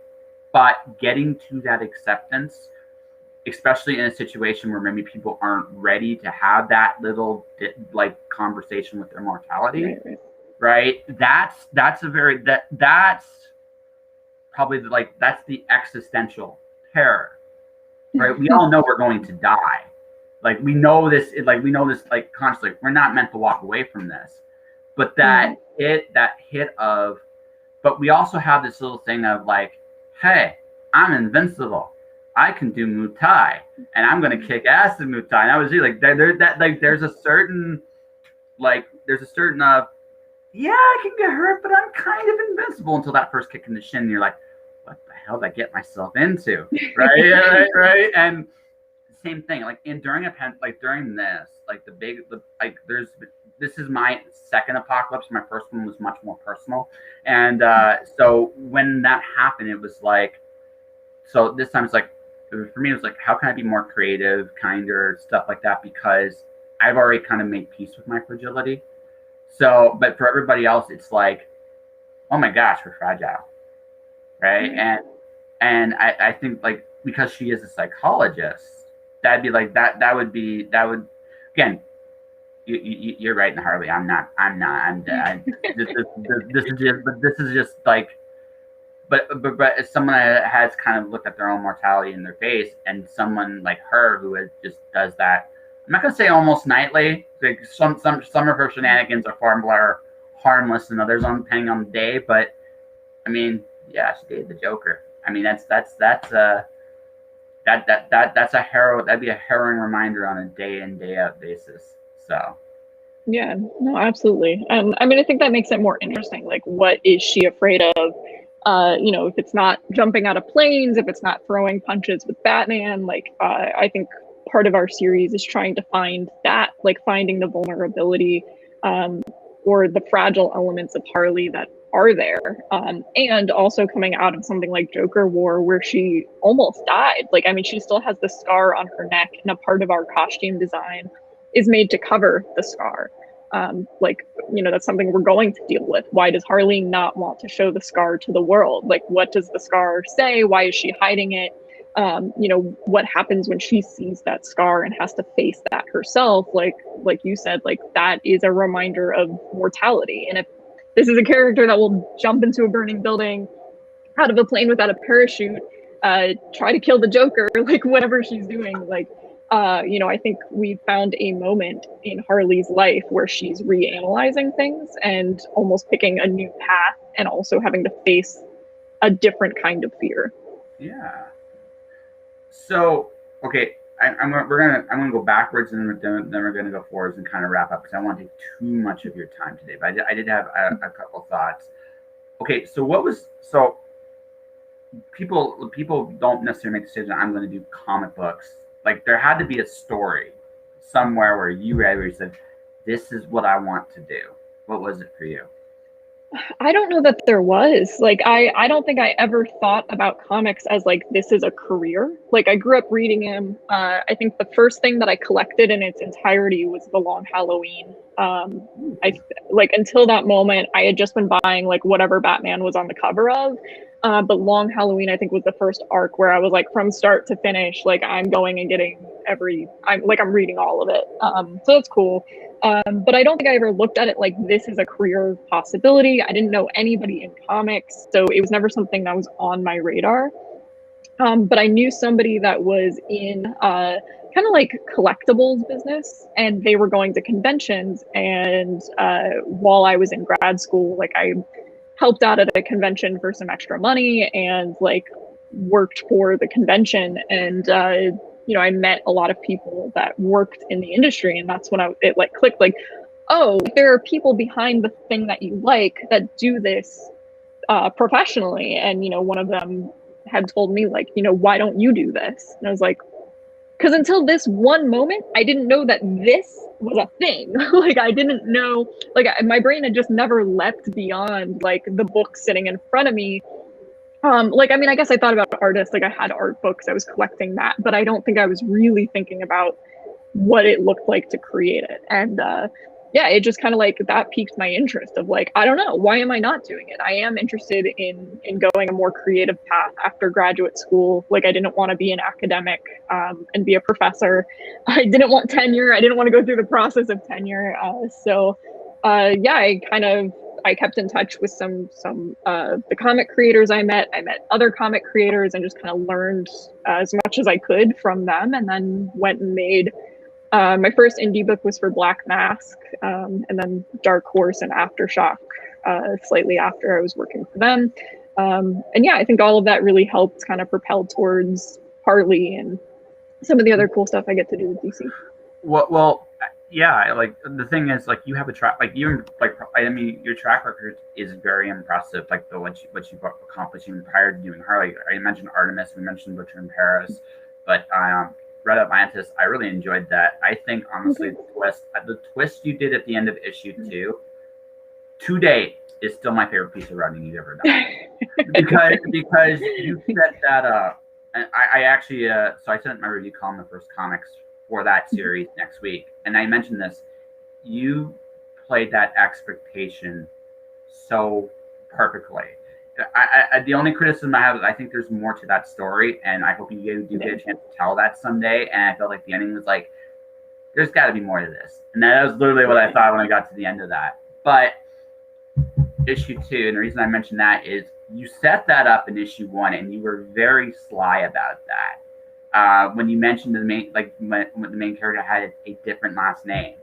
But getting to that acceptance, especially in a situation where maybe people aren't ready to have that little conversation with their mortality, right? That's probably that's the existential terror, right? We all know we're going to die. We know this consciously. We're not meant to walk away from this. But that hit of, but we also have this little thing of hey, I'm invincible. I can do Muay Thai, and I'm gonna kick ass in Muay Thai. And I was really there's a certain yeah, I can get hurt, but I'm kind of invincible until that first kick in the shin. And you're like, what the hell did I get myself into? Right, right. And same thing, during this, this is my second apocalypse. My first one was much more personal. And so when that happened, it was so this time it's for me, it was how can I be more creative, kinder, stuff like that, because I've already kind of made peace with my fragility. So, but for everybody else, it's oh my gosh, we're fragile. Right. Mm-hmm. And I think because she is a psychologist, that'd be that would again, you're right, Harley. I'm not. This is just but as someone that has kind of looked at their own mortality in their face, and someone like her who just does that. I'm not gonna say almost nightly. Some of her shenanigans are far more harmless than others, depending on the day. But I mean, yeah, she dated the Joker. I mean, that's a that'd be a harrowing reminder on a day in, day out basis. So yeah, no, absolutely. And I mean, I think that makes it more interesting. What is she afraid of? If it's not jumping out of planes, if it's not throwing punches with Batman, I think part of our series is trying to find that, finding the vulnerability or the fragile elements of Harley that are there, and also coming out of something like Joker War, where she almost died. I mean, she still has the scar on her neck, and a part of our costume design is made to cover the scar. That's something we're going to deal with. Why does Harley not want to show the scar to the world? What does the scar say? Why is she hiding it? What happens when she sees that scar and has to face that herself? Like you said, that is a reminder of mortality. And if this is a character that will jump into a burning building, out of a plane without a parachute, try to kill the Joker, whatever she's doing, I think we found a moment in Harley's life where she's reanalyzing things and almost picking a new path, and also having to face a different kind of fear. Yeah. So, okay, I'm gonna go backwards, and then we're gonna go forwards and kind of wrap up, because I want to take too much of your time today. But I did have a couple thoughts. Okay, so people don't necessarily make the decision, I'm going to do comic books. There had to be a story somewhere where you read where you said, this is what I want to do. What was it for you? I don't know that there was. I don't think I ever thought about comics as this is a career. I grew up reading them. I think the first thing that I collected in its entirety was The Long Halloween. Until that moment, I had just been buying whatever Batman was on the cover of. But Long Halloween, I think, was the first arc where I was from start to finish, I'm going and getting I'm reading all of it. So that's cool. But I don't think I ever looked at it this is a career possibility. I didn't know anybody in comics, so it was never something that was on my radar. But I knew somebody that was in kind of collectibles business, and they were going to conventions. And while I was in grad school, I helped out at a convention for some extra money, and worked for the convention. And I met a lot of people that worked in the industry, and that's when it clicked, oh, there are people behind the thing that you that do this professionally. And one of them had told me why don't you do this? And I was like, because until this one moment, I didn't know that this was a thing. Like, I didn't know, like, my brain had just never leapt beyond like the book sitting in front of me. Like, I mean, I guess I thought about artists, like I had art books, I was collecting that, but I don't think I was really thinking about what it looked like to create it. And yeah, it just kind of like that piqued my interest of like, I don't know, why am I not doing it? I am interested in going a more creative path after graduate school. Like, I didn't want to be an academic and be a professor. I didn't want tenure. I didn't want to go through the process of tenure. So yeah, I kept in touch with some the comic creators I met. I met other comic creators and just kind of learned as much as I could from them, and then went and made my first indie book was for Black Mask, and then Dark Horse and Aftershock slightly after I was working for them. And yeah, I think all of that really helped kind of propel towards Harley and some of the other cool stuff I get to do with DC. Well, yeah. Like, the thing is, like, you have a track, like, you like, I mean, your track record is very impressive. Like, what you've accomplished even prior to doing Harley. I mentioned Artemis, we mentioned Butcher in Paris, but Red Atlantis, I really enjoyed that. I think, honestly, the twist you did at the end of issue 2, to date, is still my favorite piece of writing you've ever done. because you set that up. And I actually, so I sent my review column, the first comics for that series next week. And I mentioned this. You played that expectation so perfectly. The only criticism I have is I think there's more to that story, and I hope you do get a chance to tell that someday. And I felt like the ending was like, there's got to be more to this. And that was literally what I thought when I got to the end of that. But issue 2, and the reason I mentioned that is you set that up in issue 1, and you were very sly about that. When you mentioned the main, like, when the main character had a different last name,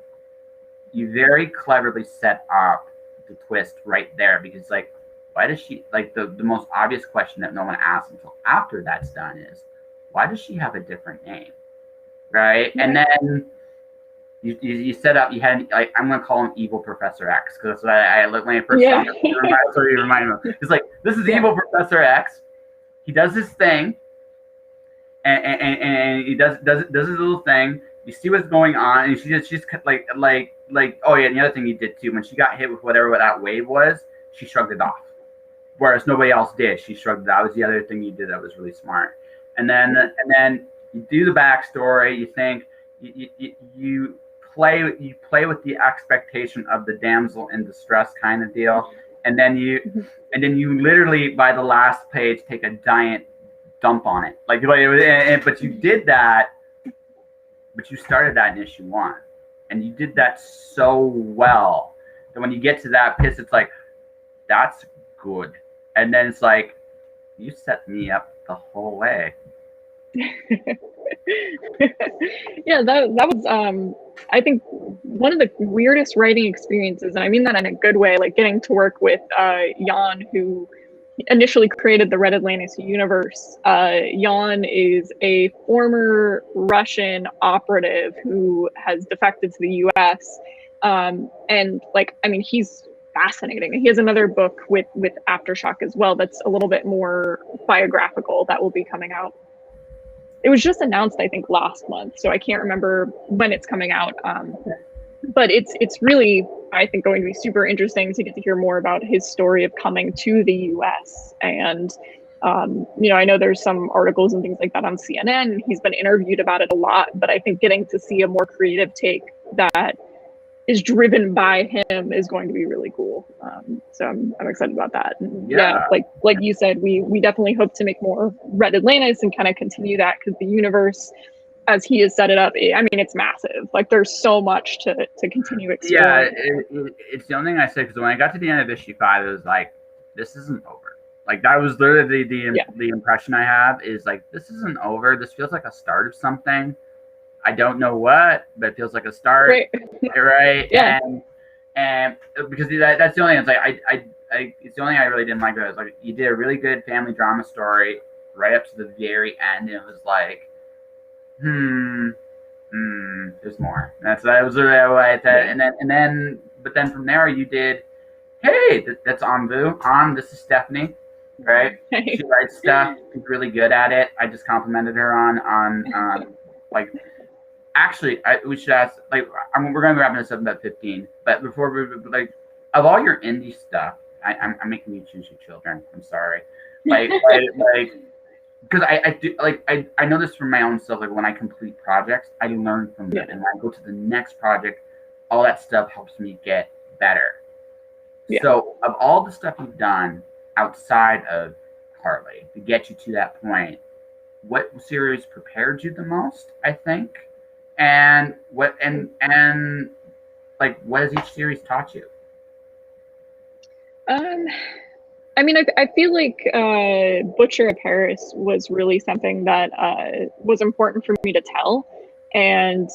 you very cleverly set up the twist right there, because, like, why does she, like, the most obvious question that no one asks until after that's done is, why does she have a different name, right? And then you set up, you had, like, I'm going to call him Evil Professor X, because that's what I looked when I first saw him. So you remind me. It's like, this is Evil Professor X. He does his thing, and he does his little thing. You see what's going on, and she's like, oh yeah, and the other thing he did too, when she got hit with whatever that wave was, she shrugged it off. Whereas nobody else did. She shrugged. That was the other thing you did that was really smart. And then you do the backstory. You think you play with the expectation of the damsel in distress kind of deal, and then you literally by the last page take a giant dump on it. But you did that. But you started that in issue 1, and you did that so well that when you get to that piece, it's like, that's good. And then it's like, you set me up the whole way. Yeah, that was I think one of the weirdest writing experiences, and I mean that in a good way, like getting to work with Jan, who initially created the Red Atlantis universe. Jan is a former Russian operative who has defected to the US. And like, I mean, he's fascinating. He has another book with Aftershock as well that's a little bit more biographical that will be coming out. It was just announced, I think, last month, so I can't remember when it's coming out. But it's really, I think, going to be super interesting to get to hear more about his story of coming to the US. And you know, I know there's some articles and things like that on CNN. He's been interviewed about it a lot, but I think getting to see a more creative take that is driven by him is going to be really cool. So I'm excited about that. And yeah, like you said, we definitely hope to make more Red Atlantis and kind of continue that, because the universe, as he has set it up, I mean, it's massive. Like, there's so much to continue exploring. Yeah, it's the only thing I said, because when I got to the end of issue 5, it was like, this isn't over. Like, that was literally the impression I have, is like, this isn't over. This feels like a start of something. I don't know what, but it feels like a start, right? Yeah. And because that's the only thing. It's like it's the only thing I really didn't like. It was like, you did a really good family drama story right up to the very end, and it was like, there's more. That was literally what I said. But then from there you did, hey, that's Anvu. This is Stephanie, right? She writes stuff. She's really good at it. I just complimented her on like actually, we should ask. Like, we're gonna wrap this up about 15. But before we like, of all your indie stuff, I'm making you choose your children. I'm sorry. Like, because I do like I know this from my own self. Like when I complete projects, I learn from them, and when I go to the next project, all that stuff helps me get better. Yeah. So, of all the stuff you've done outside of Harley to get you to that point, what series prepared you the most? I think, and what like what has each series taught you? I mean, I feel like Butcher of Paris was really something that was important for me to tell. And,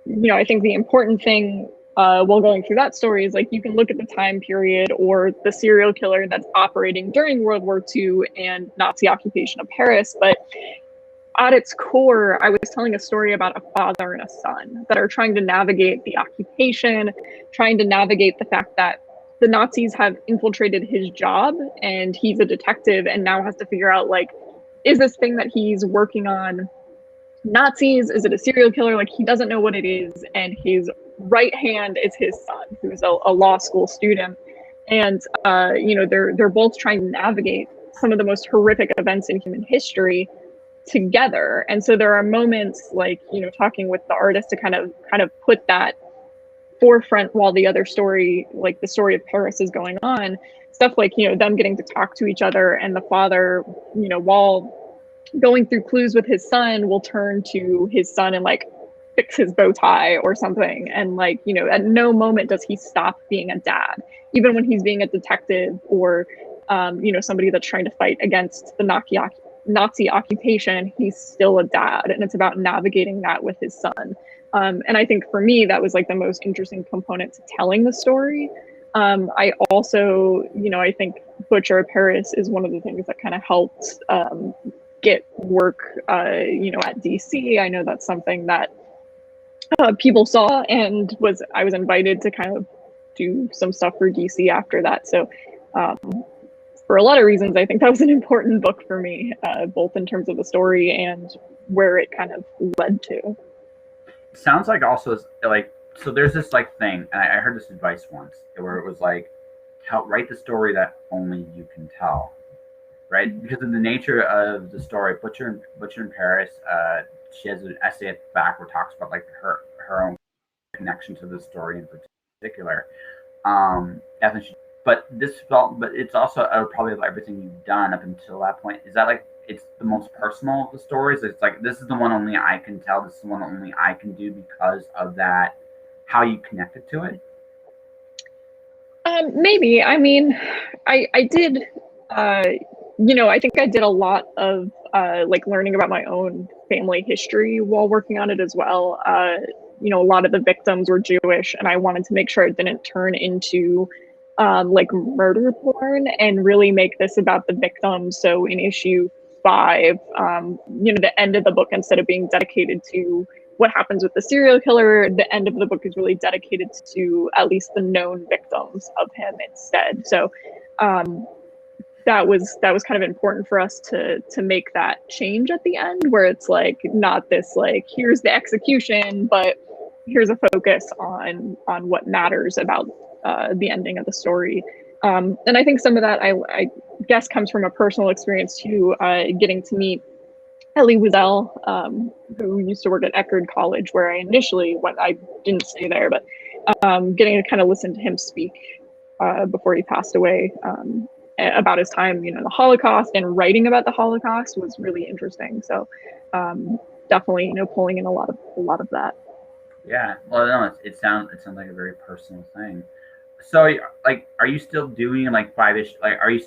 you know, I think the important thing while going through that story is like you can look at the time period or the serial killer that's operating during World War II and Nazi occupation of Paris. But at its core, I was telling a story about a father and a son that are trying to navigate the occupation, trying to navigate the fact that the Nazis have infiltrated his job and he's a detective and now has to figure out, like, is this thing that he's working on Nazis? Is it a serial killer? Like, he doesn't know what it is. And his right hand is his son, who's a law school student. And, you know, they're both trying to navigate some of the most horrific events in human history together. And so there are moments like, you know, talking with the artist to kind of put that forefront while the other story, like the story of Paris, is going on. Stuff like, you know, them getting to talk to each other, and the father, you know, while going through clues with his son, will turn to his son and like fix his bow tie or something. And like, you know, at no moment does he stop being a dad, even when he's being a detective or, you know, somebody that's trying to fight against the Nazi occupation. He's still a dad, and it's about navigating that with his son. And I think for me, that was like the most interesting component to telling the story. I also, you know, I think Butcher of Paris is one of the things that kind of helped get work, you know, at DC. I know that's something that people saw, and I was invited to kind of do some stuff for DC after that. So for a lot of reasons, I think that was an important book for me, both in terms of the story and where it kind of led to. Sounds like also like, so there's this like thing, and I heard this advice once where it was like, write the story that only you can tell, right? Because of the nature of the story, Butcher in Paris, she has an essay at the back where it talks about like her own connection to the story in particular. But it's also probably everything you've done up until that point. Is that like, it's the most personal of the stories? It's like, this is the one only I can tell. This is the one only I can do because of that, how you connected to it? Maybe. I mean, I did, you know, I think I did a lot of like learning about my own family history while working on it as well. You know, a lot of the victims were Jewish, and I wanted to make sure it didn't turn into like murder porn, and really make this about the victims. So in issue 5, you know, the end of the book, instead of being dedicated to what happens with the serial killer, the end of the book is really dedicated to at least the known victims of him instead. So that was kind of important for us to make that change at the end, where it's like not this like, here's the execution, but here's a focus on what matters about the ending of the story. And I think some of that I guess comes from a personal experience too, getting to meet Elie Wiesel, who used to work at Eckerd College, where I initially went. I didn't stay there, but getting to kind of listen to him speak before he passed away about his time, you know, the Holocaust, and writing about the Holocaust was really interesting. So definitely, you know, pulling in a lot of that. Yeah, well, no, it sounds like a very personal thing. So, like, are you still doing like 5-ish? Like, are you?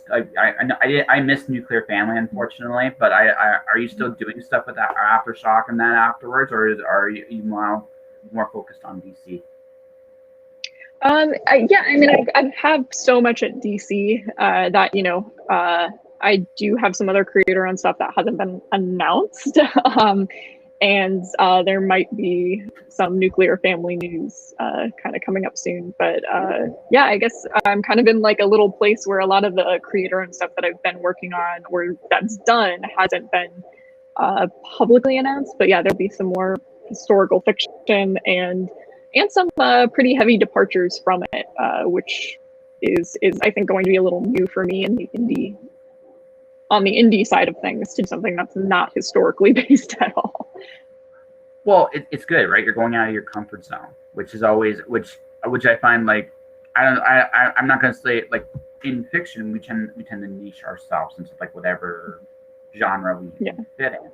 I missed Nuclear Family, unfortunately, but are you still doing stuff with that Aftershock and that afterwards, or are you now more focused on DC? Yeah, I mean, I have so much at DC that, you know, I do have some other creator-owned stuff that hasn't been announced. And there might be some Nuclear Family news kind of coming up soon. But yeah, I guess I'm kind of in like a little place where a lot of the creator and stuff that I've been working on or that's done hasn't been publicly announced, but yeah, there'll be some more historical fiction and some pretty heavy departures from it, which is I think going to be a little new for me in the indie side of things, to do something that's not historically based at all. Well, it's good, right? You're going out of your comfort zone, which is always which I find like I'm not gonna say like in fiction we tend to niche ourselves into like whatever genre we fit in,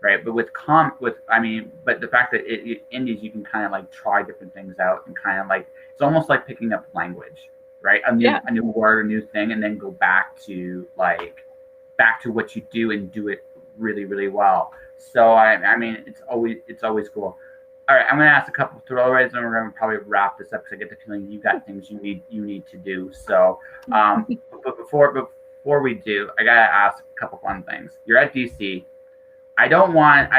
right? But but the fact that indies, you can kind of like try different things out and kind of like it's almost like picking up language, right? A new word, a new thing, and then go back to what you do and do it really, really well. So I mean, it's always cool. All right, I'm gonna ask a couple of throwaways, and we're gonna probably wrap this up because I get the feeling you got things you need to do. So, but before we do, I gotta ask a couple fun things. You're at DC. I don't want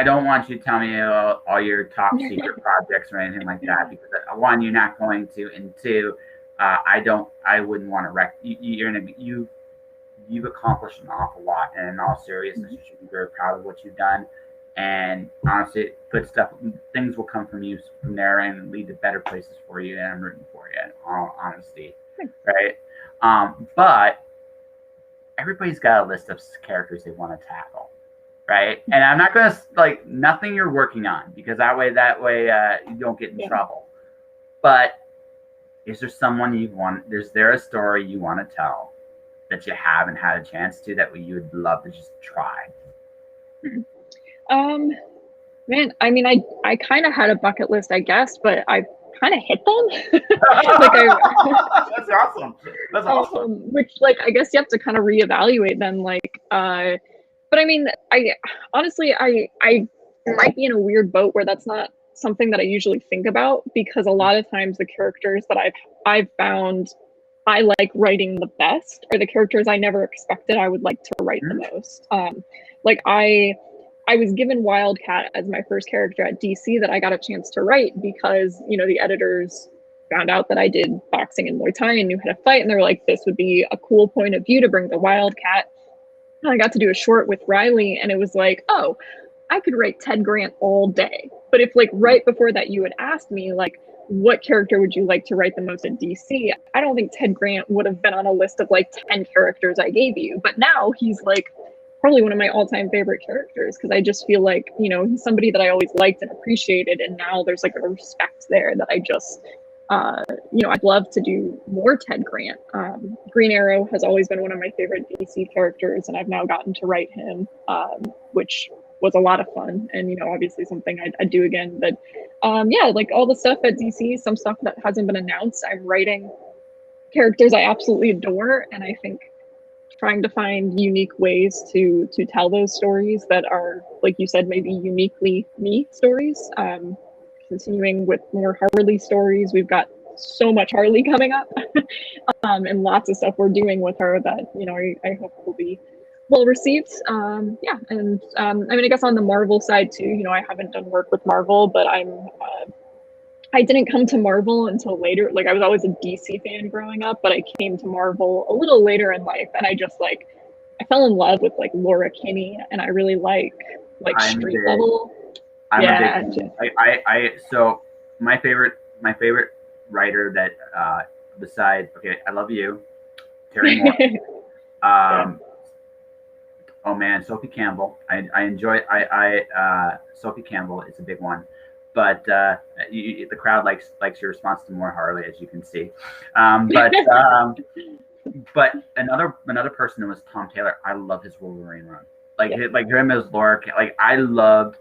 you to tell me all your top secret projects or anything like that, because one, you're not going to, and two, I wouldn't want to wreck you. You've accomplished an awful lot, and in all seriousness, you should be very proud of what you've done. And honestly, good stuff, things will come from there and lead to better places for you. And I'm rooting for you, in all honesty, right? But everybody's got a list of characters they want to tackle, right? And I'm not gonna like nothing you're working on, because that way you don't get in trouble. But is there someone is there a story you want to tell that you haven't had a chance to, that you would love to just try? Man, I mean, I kind of had a bucket list, I guess, but I kind of hit them. That's awesome. That's awesome. Which, like, I guess you have to kind of reevaluate them. Like, but I mean, I honestly, I might be in a weird boat where that's not something that I usually think about, because a lot of times the characters that I've found I like writing the best are the characters I never expected I would like to write the most. Like I was given Wildcat as my first character at DC that I got a chance to write because, the editors found out that I did boxing and Muay Thai and knew how to fight. And they were like, this would be a cool point of view to bring the Wildcat. And I got to do a short with Riley, and it was like, oh, I could write Ted Grant all day. But if like right before that you had asked me like, what character would you like to write the most at DC? I don't think Ted Grant would have been on a list of like 10 characters I gave you. But now he's like probably one of my all-time favorite characters, because I just feel like, he's somebody that I always liked and appreciated, and now there's like a respect there that I just, I'd love to do more Ted Grant. Green Arrow has always been one of my favorite DC characters, and I've now gotten to write him, which was a lot of fun, and obviously something I'd do again. But like all the stuff at DC, some stuff that hasn't been announced, I'm writing characters I absolutely adore, and I think trying to find unique ways to tell those stories that are, like you said, maybe uniquely me stories. Continuing with more Harley stories. We've got so much Harley coming up, and lots of stuff we're doing with her that I hope will be well received. I mean, I guess on the Marvel side too, I haven't done work with Marvel, but I didn't come to Marvel until later. Like, I was always a DC fan growing up, but I came to Marvel a little later in life, and I just I fell in love with like Laura Kinney, and I really like street level. So my favorite writer that besides, I love you, Terry Moore. Oh man, Sophie Campbell. I enjoy. Sophie Campbell is a big one. But the crowd likes your response to more Harley, as you can see. But another person was Tom Taylor. I love his Wolverine run. Like him as Laura. Like, I loved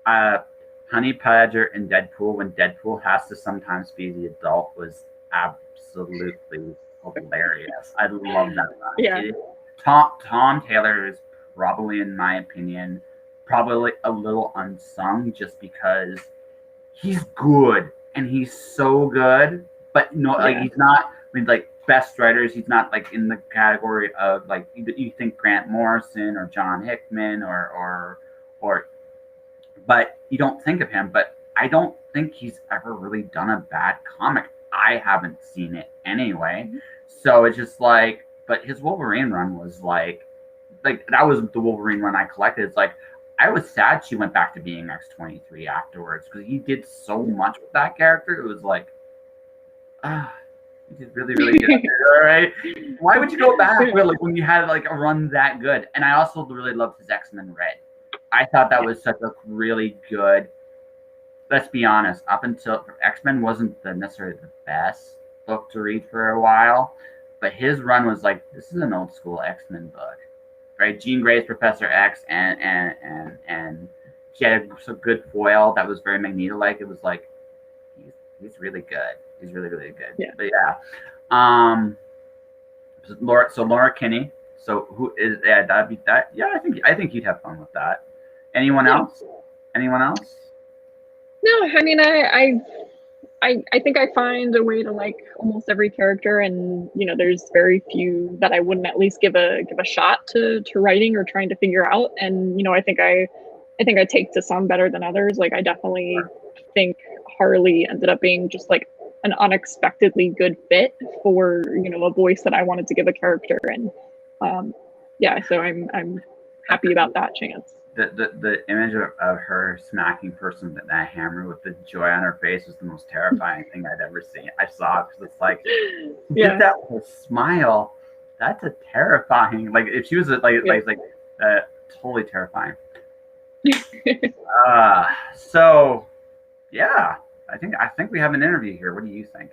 Honey Badger and Deadpool, when Deadpool has to sometimes be the adult, was absolutely hilarious. I love that run. Yeah. Tom Taylor is probably, in my opinion, probably a little unsung, just because he's good, and he's so good, but he's not, I mean, like, best writers, he's not like in the category of like you think Grant Morrison or John Hickman or but you don't think of him. But I don't think he's ever really done a bad comic. I haven't seen it anyway. So it's just but his Wolverine run was like that was the Wolverine run I collected. It's like, I was sad she went back to being X-23 afterwards because he did so much with that character. It was like, he did really, really good. All right, why would you go back when you had like a run that good? And I also really loved his X-Men Red. I thought that was such a really good. Let's be honest. Up until X-Men wasn't necessarily the best book to read for a while, but his run was like, this is an old school X-Men book, right? Jean Grey's Professor X, and she had a good foil that was very Magneto-like. It was like, he's really good. He's really, really good. Yeah. But yeah. Laura Kinney. So who is that'd be that? Yeah, I think you'd have fun with that. Anyone else? Anyone else? No, I mean I think I find a way to like almost every character, and there's very few that I wouldn't at least give a shot to writing or trying to figure out. And I think I take to some better than others. Like I definitely think Harley ended up being just like an unexpectedly good fit for a voice that I wanted to give a character, and so I'm happy about that chance. The image of her smacking person with that hammer with the joy on her face was the most terrifying thing I'd ever seen. I saw it because it's like, did that with a smile. That's a terrifying. Like if she was totally terrifying. So yeah, I think we have an interview here. What do you think?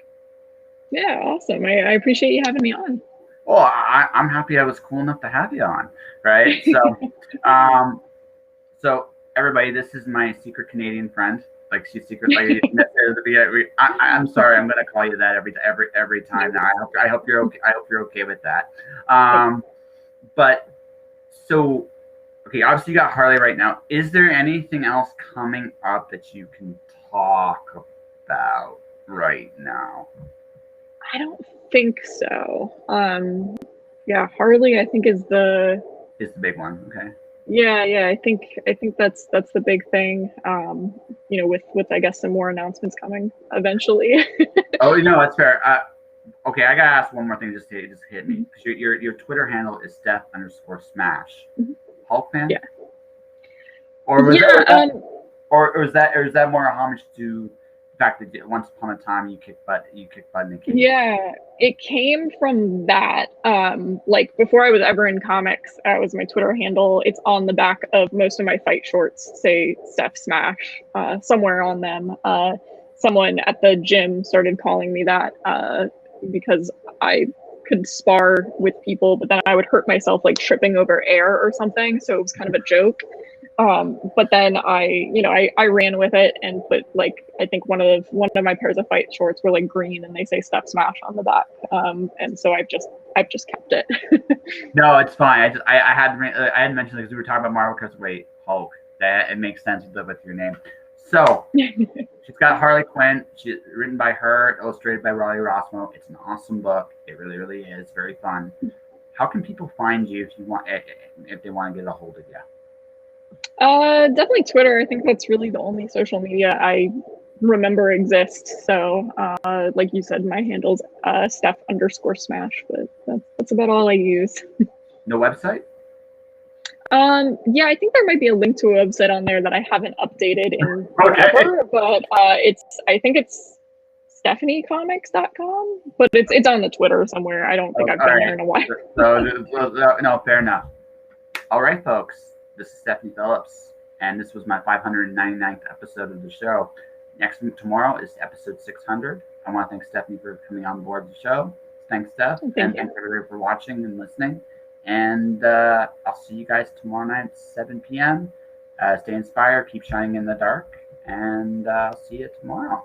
Yeah, awesome. I appreciate you having me on. Well, I'm happy I was cool enough to have you on, right? So, so everybody, this is my secret Canadian friend. Like she's secret. Like, I'm sorry, I'm gonna call you that every time now. I hope you're okay. I hope you're okay with that. But so, okay, obviously you got Harley right now. Is there anything else coming up that you can talk about right now? I don't think so. Yeah, Harley I think is the big one. Okay. Yeah, I think that's the big thing. With I guess some more announcements coming eventually. Oh, that's fair. Okay, I gotta ask one more thing. Just hit me. Your Twitter handle is Steph_Smash. Hulk fan? Yeah. Or is that more a homage to the fact that once upon a time you kicked butt in the Yeah, it came from that. Like before I was ever in comics, that was my Twitter handle. It's on the back of most of my fight shorts, say Steph Smash, somewhere on them. Someone at the gym started calling me that because I could spar with people, but then I would hurt myself like tripping over air or something. So it was kind of a joke. But then I ran with it and put like I think one of my pairs of fight shorts were like green and they say Steph Smash on the back. And so I've just kept it. No, it's fine. I had mentioned because we were talking about Marvel because Hulk. That it makes sense with your name. So she's got Harley Quinn. She's written by her, illustrated by Raleigh Rossmo. It's an awesome book. It really, really is. Very fun. How can people find you if they want to get a hold of you? Definitely Twitter. I think that's really the only social media I remember exists. So, like you said, my handle's Steph_Smash, but that's about all I use. No website? Yeah, I think there might be a link to a website on there that I haven't updated in forever, but I think it's StephanieComics.com, but it's on the Twitter somewhere. I don't think I've been there in a while. No, fair enough. All right, folks. This is Stephanie Phillips, and this was my 599th episode of the show. Tomorrow is episode 600. I want to thank Stephanie for coming on board the show. Thanks, Steph. Thanks everybody for watching and listening. And I'll see you guys tomorrow night at 7 p.m. Stay inspired, keep shining in the dark, and I'll see you tomorrow.